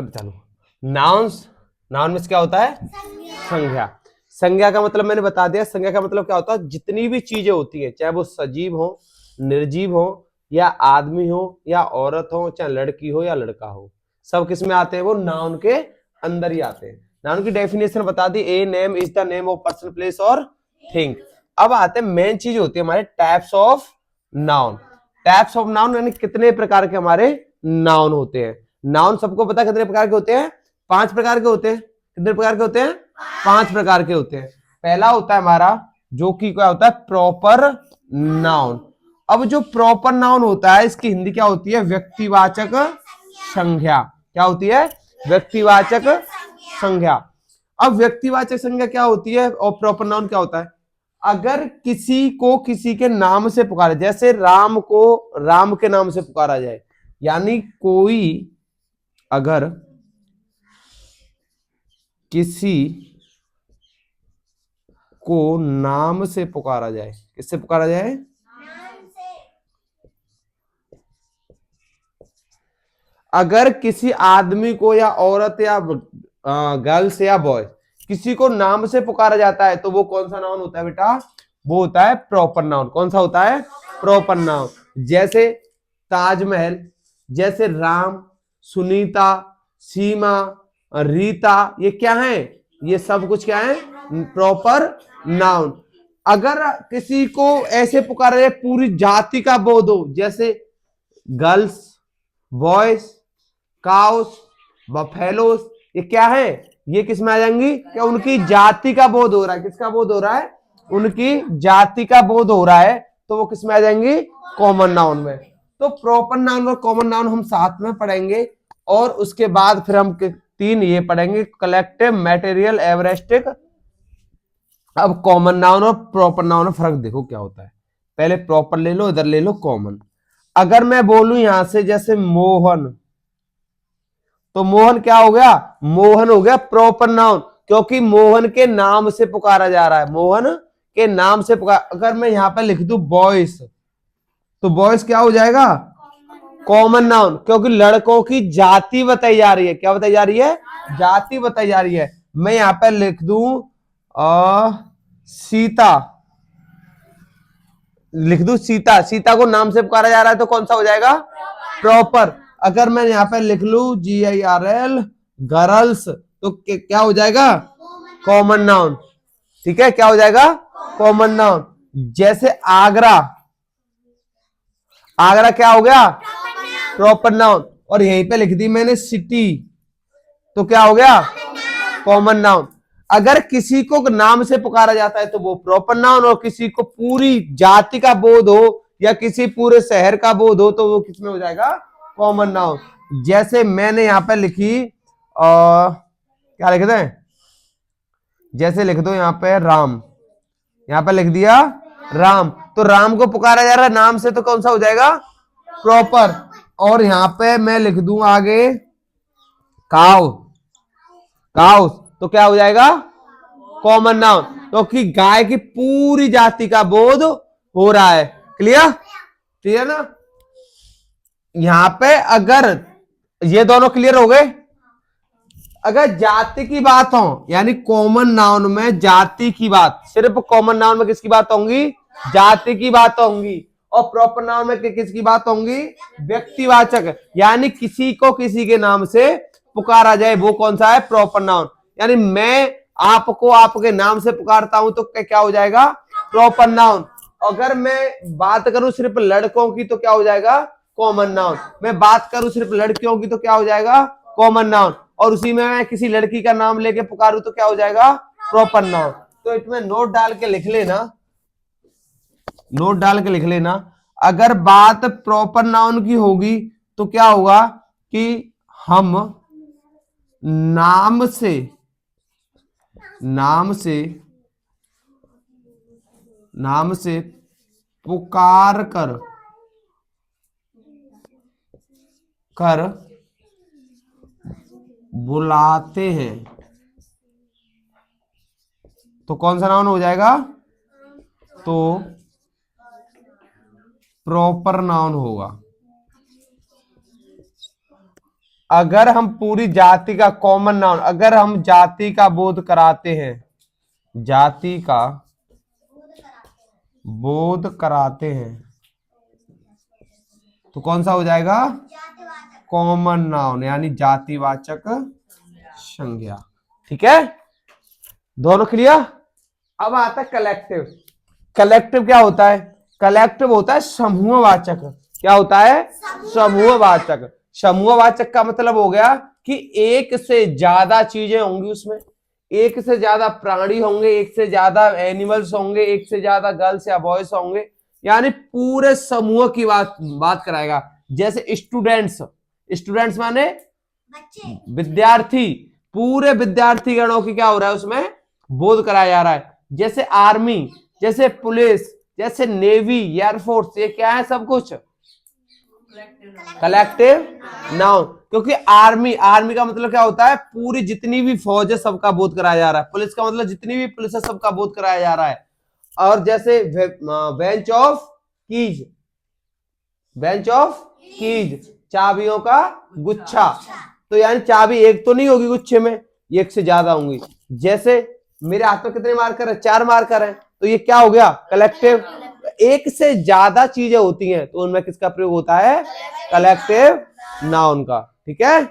चालू। Nouns, noun में क्या होता है? संज्ञा। संज्ञा का मतलब मैंने बता दिया। संज्ञा का मतलब क्या होता है? जितनी भी चीजें होती है, चाहे वो सजीव हो, निर्जीव हो, या आदमी हो या औरत हो, चाहे लड़की हो या लड़का हो, सब किस में आते हैं? वो नाउन के अंदर ही आते हैं। नाउन की डेफिनेशन बता दी, a name is the name of person, place और थिंग। अब आते हैं मेन चीज होती है हमारे types of noun. Types of noun यानी कितने प्रकार के हमारे नाउन होते हैं। नाउन सबको पता है कितने प्रकार के होते हैं? 5 प्रकार के होते हैं। कितने प्रकार के होते हैं? 5 प्रकार के होते हैं। पहला होता है हमारा, जो कि क्या होता है? Proper noun. अब जो प्रॉपर नाउन होता है, इसकी हिंदी क्या होती है? व्यक्तिवाचक संज्ञा। क्या होती है? व्यक्तिवाचक संज्ञा। अब व्यक्तिवाचक संज्ञा क्या होती है और प्रॉपर नाउन क्या होता है? अगर किसी को किसी के नाम से पुकारा, जैसे राम को राम के नाम से पुकारा जाए, यानी कोई अगर किसी को नाम से पुकारा जाए, किससे पुकारा जाए? अगर किसी आदमी को या औरत या गर्ल्स या बॉय किसी को नाम से पुकारा जाता है, तो वो कौन सा नाउन होता है बेटा? वो होता है प्रॉपर नाउन। कौन सा होता है? Proper noun. जैसे ताजमहल, जैसे राम, सुनीता, सीमा, रीता, ये क्या है? ये सब कुछ क्या है? Proper noun. अगर किसी को ऐसे पुकारा जाए पूरी जाति का बोध हो, जैसे गर्ल्स, बॉयज, काउस, बफेलोस, ये क्या है? ये किस में आ जाएंगी? क्या उनकी जाति का बोध हो रहा है? किसका बोध हो रहा है? उनकी जाति का बोध हो रहा है, तो वो किस में आ जाएंगी? कॉमन नाउन में। तो प्रॉपर नाउन और कॉमन नाउन हम साथ में पढ़ेंगे, और उसके बाद फिर हम 3 ये पढ़ेंगे, कलेक्टिव, मैटेरियल, एवरेस्टिक। अब कॉमन नाउन और प्रॉपर नाउन में फर्क देखो क्या होता है। पहले प्रॉपर ले लो, इधर ले लो कॉमन। अगर मैं बोलूं यहां से जैसे मोहन, तो मोहन क्या हो गया? मोहन हो गया प्रॉपर नाउन, क्योंकि मोहन के नाम से पुकारा जा रहा है। मोहन के नाम से पुकार। अगर मैं यहां पर लिख दूं बॉयस, तो बॉयस क्या हो जाएगा? कॉमन नाउन, क्योंकि लड़कों की जाति बताई जा रही है। क्या बताई जा रही है? जाति बताई जा रही है। मैं यहां पर लिख दूं सीता, लिख दूं सीता, सीता को नाम से पुकारा जा रहा है, तो कौन सा हो जाएगा? प्रॉपर। अगर मैं यहां पे लिख लू GIRL, गर्ल्स, तो क्या हो जाएगा? Common noun. ठीक है, क्या हो जाएगा? Common noun. जैसे आगरा, आगरा क्या हो गया? Proper noun. और यहीं पे लिख दी मैंने सिटी, तो क्या हो गया? Common noun. अगर किसी को नाम से पुकारा जाता है तो वो प्रॉपर नाउन, और किसी को पूरी जाति का बोध हो या किसी पूरे शहर का बोध हो, तो वो किसमें हो जाएगा? Common noun. जैसे मैंने यहां पर लिखी क्या लिखते हैं? जैसे लिख दो यहां पे राम, यहां पे लिख दिया राम, तो राम को पुकारा जा रहा है नाम से, तो कौन सा हो जाएगा? प्रॉपर। और यहां पे मैं लिख दूं आगे काउ, काउ, तो क्या हो जाएगा? कॉमन नाउन, क्योंकि गाय की पूरी जाति का बोध हो रहा है। क्लियर? क्लियर ना? यहां पे अगर ये दोनों क्लियर हो गए, अगर जाति की बात हो, यानी कॉमन नाउन में जाति की बात, सिर्फ कॉमन नाउन में किसकी बात होंगी? जाति की बात होंगी। और प्रॉपर नाउन में किसकी बात होंगी? व्यक्तिवाचक, यानी किसी को किसी के नाम से पुकारा जाए, वो कौन सा है? Proper noun. यानी मैं आपको आपके नाम से पुकारता हूं, तो क्या हो जाएगा? Proper noun. अगर मैं बात करूं सिर्फ लड़कों की, तो क्या हो जाएगा? Common noun. मैं बात करूं सिर्फ लड़कियों की, तो क्या हो जाएगा? Common noun. और उसी में मैं किसी लड़की का नाम लेके पुकारूं, तो क्या हो जाएगा? Proper noun. तो इसमें नोट डाल के लिख लेना, नोट डाल के लिख लेना। अगर बात प्रॉपर नाउन की होगी, तो क्या होगा कि हम नाम से, नाम से, नाम से पुकार कर कर बुलाते हैं, तो कौन सा नाउन हो जाएगा? तो प्रॉपर नाउन होगा। अगर हम पूरी जाति का कॉमन नाउन, अगर हम जाति का बोध कराते हैं, जाति का बोध कराते हैं, तो कौन सा हो जाएगा? कॉमन नाउन, यानी जातिवाचक संज्ञा। ठीक है, दोनों क्लियर। अब आता है कलेक्टिव। कलेक्टिव क्या होता है? कलेक्टिव होता है समूहवाचक। क्या होता है? समूहवाचक। समूहवाचक का मतलब हो गया कि एक से ज्यादा चीजें होंगी उसमें, एक से ज्यादा प्राणी होंगे, एक से ज्यादा एनिमल्स होंगे, एक से ज्यादा गर्ल्स या बॉयज होंगे, यानी पूरे समूह की बात कराएगा। जैसे स्टूडेंट्स, स्टूडेंट्स माने विद्यार्थी, पूरे विद्यार्थी गणों की क्या हो रहा है उसमें? बोध कराया जा रहा है। जैसे आर्मी, जैसे पुलिस, जैसे नेवी, एयरफोर्स, ये क्या है? सब कुछ कलेक्टिव नाउन। क्योंकि आर्मी, आर्मी का मतलब क्या होता है? पूरी जितनी भी फौज है सबका बोध कराया जा रहा है। पुलिस का मतलब जितनी भी पुलिस है सबका बोध कराया जा रहा है। और जैसे bunch of keys, bunch of keys, चाबियों का गुच्छा, तो यानी चाबी एक तो नहीं होगी गुच्छे में, एक से ज्यादा होंगी। जैसे मेरे हाथ में कितने मार्कर है? 4 मार्कर हैं, तो ये क्या हो गया? कलेक्टिव। एक से ज्यादा चीजें होती हैं तो उनमें किसका प्रयोग होता है? कलेक्टिव नाउन का। ठीक है।